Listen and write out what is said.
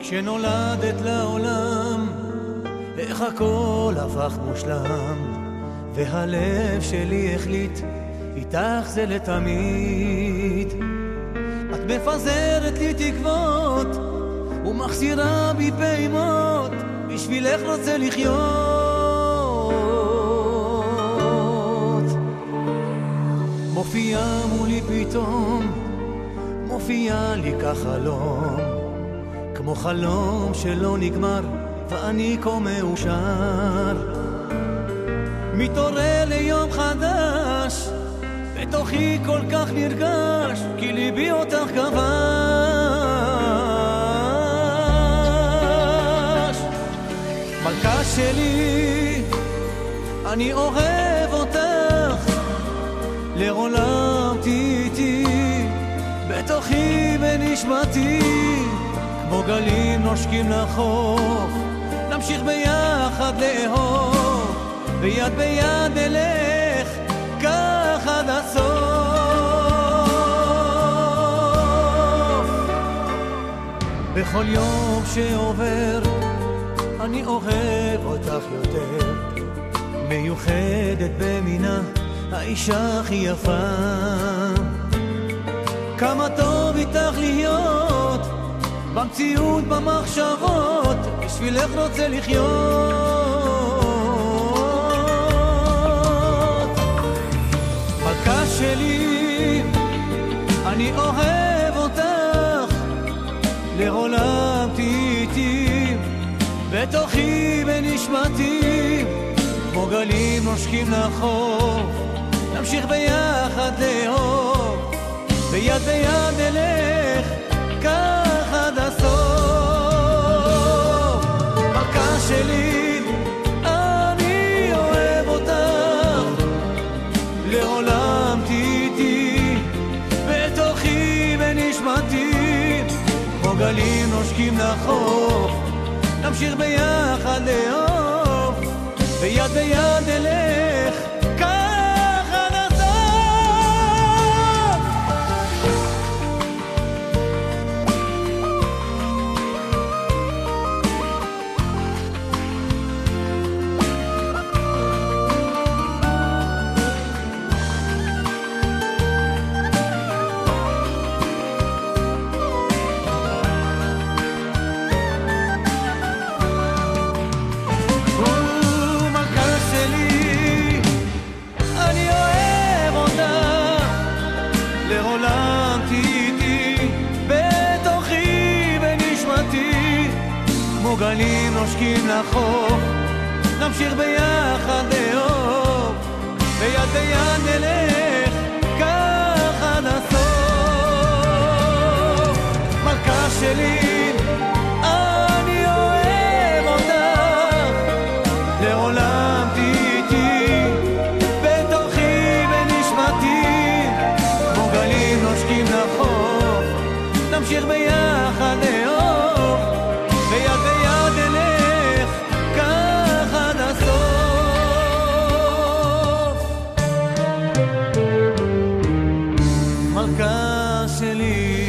כשנולדת לעולם, איך הכל הפך מושלם, והלב שלי החליט, איתך זה לתמיד. את מפזרת לי תקוות, ומחזירה בי פעימות, בשבילך רוצה לחיות. מופיע מולי פתאום, מופיע לי כחלום, כמו חלום שלא נגמר, ואני כה מאושר. מתעורר ליום חדש, בתוכי כל כך נרגש, כי ליבי אותך כבש. מלכה שלי, אני אוהב אותך, לעולם תהיי איתי, בתוכי בנשמתי, כמו גלים נושקים לחוף, נמשיך ביחד לאהוב, ביד ביד נלך כך עד הסוף. בכל יום שעובר אני אוהב אותך יותר, מיוחדת במינה, האישה הכי יפה. כמה טוב איתך להיות, במציאות במחשבות, בשבילך רוצה לחיות. מלכה שלי, אני אוהב אותך, לעולם תהיי איתי, בתוכי בנשמתי, כמו גלים נושקים לחוף, נמשיך ביחד לאהוב, ביד ביד נלך כך עד הסוף. מלכה שלי, אני אוהב אותך, לעולם תהיי איתי, בתוכי בנשמתי, כמו גלים נושקים לחוף, נמשיך ביחד לאהוב, ביד ביד נלך כך עד הסוף. גלים נושקים לחוף, נמשיך ביחד לאהוב, ביד ביד נלך כך עד הסוף. מלכה שלי, אני אוהב אותך, לעולם תהיי איתי, בתוכי בנשמתי, כמו גלים נושקים לחוף, נמשיך ביחד לאהוב, ביד ביד נלך כך עד הסוף. מלכה שלי,